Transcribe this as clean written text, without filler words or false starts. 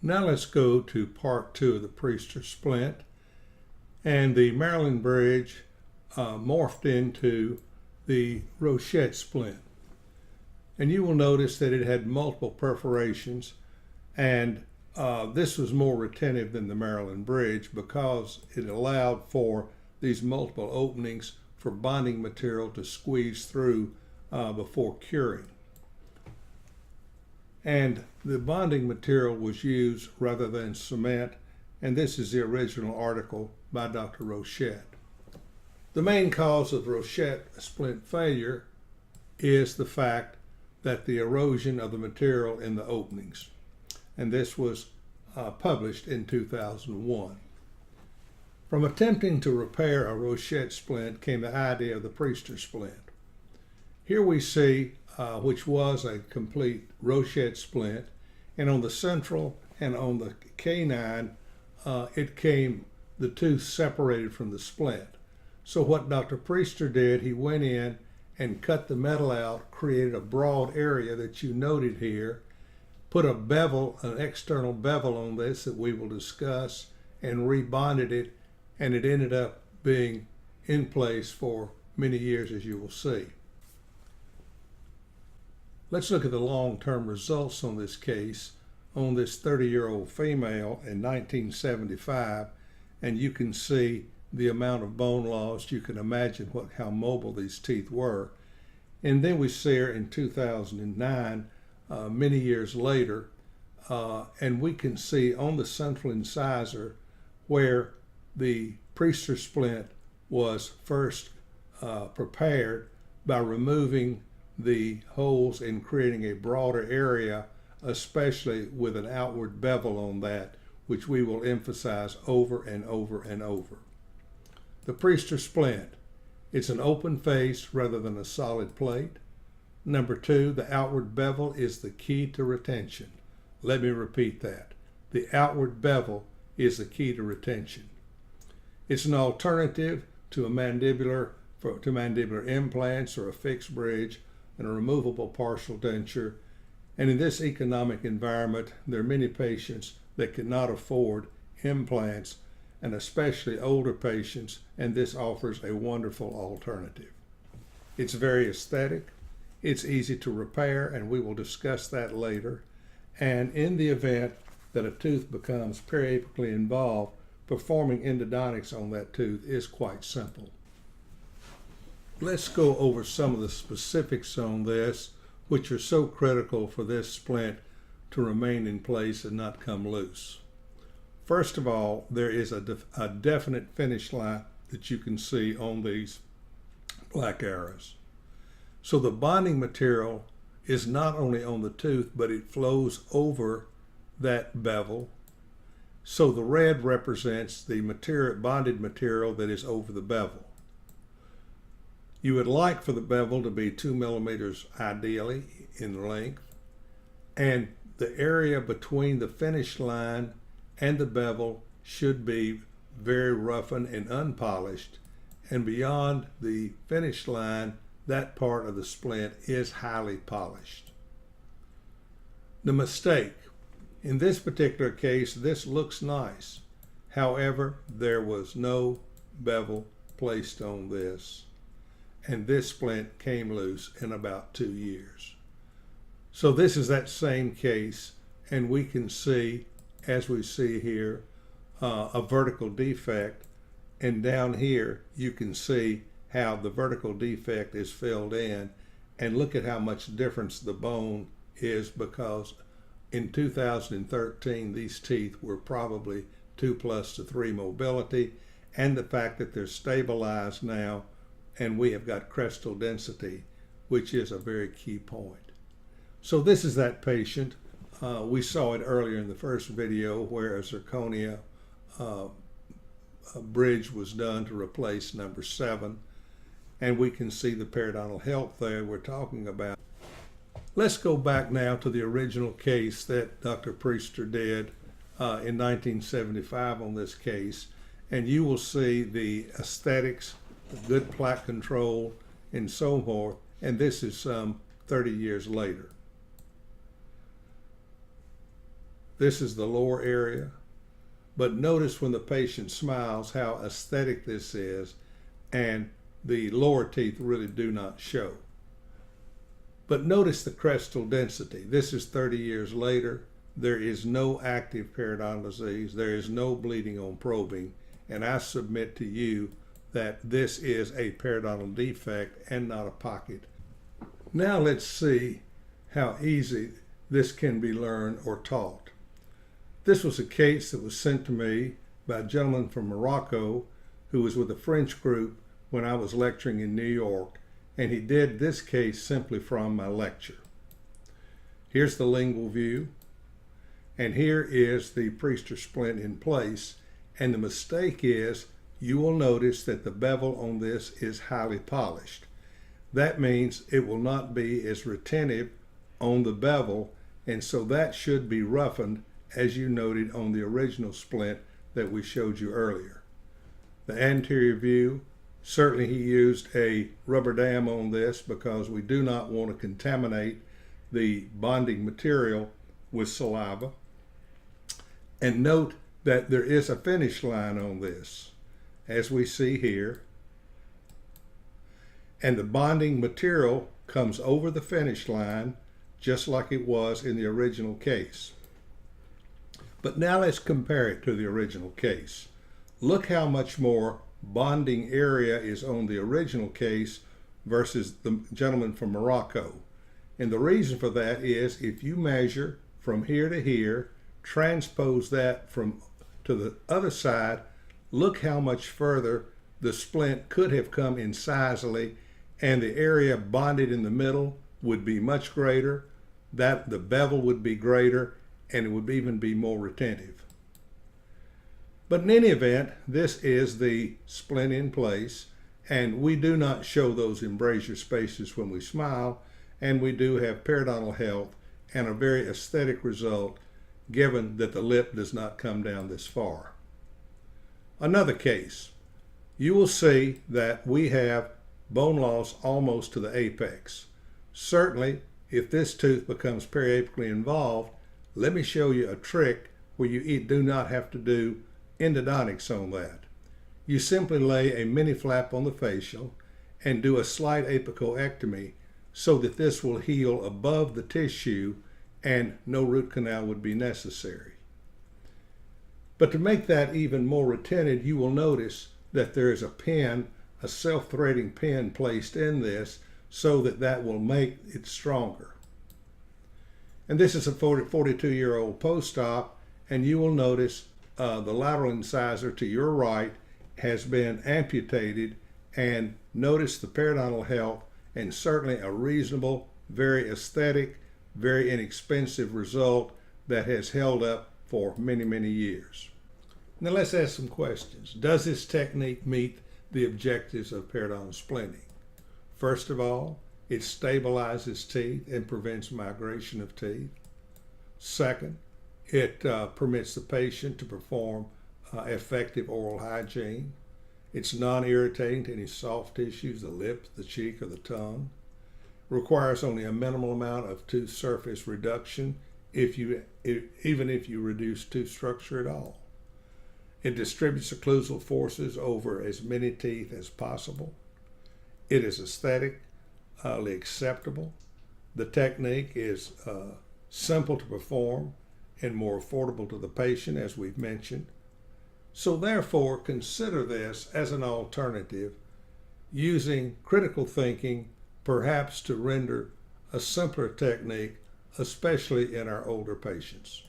Now let's go to part 2 of the Priester splint. And the Maryland bridge morphed into the Rochette splint. And you will notice that it had multiple perforations, and this was more retentive than the Maryland bridge because it allowed for these multiple openings for bonding material to squeeze through before curing. And the bonding material was used rather than cement, and this is the original article by Dr. Rochette. The main cause of Rochette splint failure is the fact that the erosion of the material in the openings, and this was published in 2001. From attempting to repair a Rochette splint came the idea of the Priester splint. Here we see which was a complete Rochette splint, and on the central and on the canine it came the tooth separated from the splint. So what Dr. Priester did, he went in and cut the metal out, created a broad area that you noted here, put a bevel, an external bevel on this that we will discuss, and rebonded it, and it ended up being in place for many years, as you will see. Let's look at the long-term results on this case on this 30-year-old female in 1975, and you can see the amount of bone loss. You can imagine how mobile these teeth were. And then we see her in 2009, many years later, and we can see on the central incisor where the Priester splint was first prepared by removing the holes and creating a broader area, especially with an outward bevel on that, which we will emphasize over and over and over. The Priester splint, it's an open face rather than a solid plate. Number 2, the outward bevel is the key to retention. Let me repeat that. The outward bevel is the key to retention. It's an alternative to mandibular implants or a fixed bridge and a removable partial denture. And in this economic environment, there are many patients that cannot afford implants, and especially older patients, and this offers a wonderful alternative. It's very aesthetic, it's easy to repair, and we will discuss that later. And in the event that a tooth becomes periapically involved, performing endodontics on that tooth is quite simple. Let's go over some of the specifics on this, which are so critical for this splint to remain in place and not come loose. First of all, there is a definite finish line that you can see on these black arrows. So the bonding material is not only on the tooth, but it flows over that bevel. So the red represents the bonded material that is over the bevel. You would like for the bevel to be 2 millimeters ideally in length, and the area between the finish line and the bevel should be very roughened and unpolished, and beyond the finish line, that part of the splint is highly polished. The mistake. In this particular case, this looks nice. However, there was no bevel placed on this, and this splint came loose in about 2 years. So this is that same case, and we can see, as we see here, a vertical defect, and down here you can see how the vertical defect is filled in, and look at how much difference the bone is, because in 2013 these teeth were probably 2+ to 3 mobility, and the fact that they're stabilized now and we have got crestal density, which is a very key point. So this is that patient. We saw it earlier in the first video where a zirconia bridge was done to replace number 7, and we can see the periodontal health there we're talking about. Let's go back now to the original case that Dr. Priester did in 1975 on this case, and you will see the aesthetics, the good plaque control, and so forth, and this is some 30 years later. This is the lower area. But notice when the patient smiles how aesthetic this is, and the lower teeth really do not show. But notice the crestal density. This is 30 years later. There is no active periodontal disease. There is no bleeding on probing. And I submit to you that this is a periodontal defect and not a pocket. Now let's see how easy this can be learned or taught. This was a case that was sent to me by a gentleman from Morocco who was with a French group when I was lecturing in New York, and he did this case simply from my lecture. Here's the lingual view, and here is the Priester splint in place, and the mistake is you will notice that the bevel on this is highly polished. That means it will not be as retentive on the bevel, and so that should be roughened as you noted on the original splint that we showed you earlier. The anterior view, certainly he used a rubber dam on this because we do not want to contaminate the bonding material with saliva. And note that there is a finish line on this, as we see here. And the bonding material comes over the finish line just like it was in the original case. But now let's compare it to the original case. Look how much more bonding area is on the original case versus the gentleman from Morocco. And the reason for that is if you measure from here to here, transpose that to the other side, look how much further the splint could have come incisally, and the area bonded in the middle would be much greater, that the bevel would be greater, and it would even be more retentive. But in any event, this is the splint in place, and we do not show those embrasure spaces when we smile, and we do have periodontal health and a very aesthetic result given that the lip does not come down this far. Another case, you will see that we have bone loss almost to the apex. Certainly, if this tooth becomes periapically involved, let me show you a trick where you do not have to do endodontics on that. You simply lay a mini flap on the facial and do a slight apicoectomy so that this will heal above the tissue and no root canal would be necessary. But to make that even more retentive, you will notice that there is a pin, a self-threading pin placed in this so that that will make it stronger. And this is a 42-year-old post-op, and you will notice the lateral incisor to your right has been amputated, and notice the periodontal health and certainly a reasonable, very aesthetic, very inexpensive result that has held up for many, many years. Now let's ask some questions. Does this technique meet the objectives of periodontal splinting? First of all, it stabilizes teeth and prevents migration of teeth. Second, it permits the patient to perform effective oral hygiene. It's non-irritating to any soft tissues, the lips, the cheek, or the tongue. Requires only a minimal amount of tooth surface reduction even if you reduce tooth structure at all. It distributes occlusal forces over as many teeth as possible. It is aesthetically acceptable. The technique is simple to perform and more affordable to the patient, as we've mentioned. So therefore, consider this as an alternative, using critical thinking perhaps to render a simpler technique, especially in our older patients.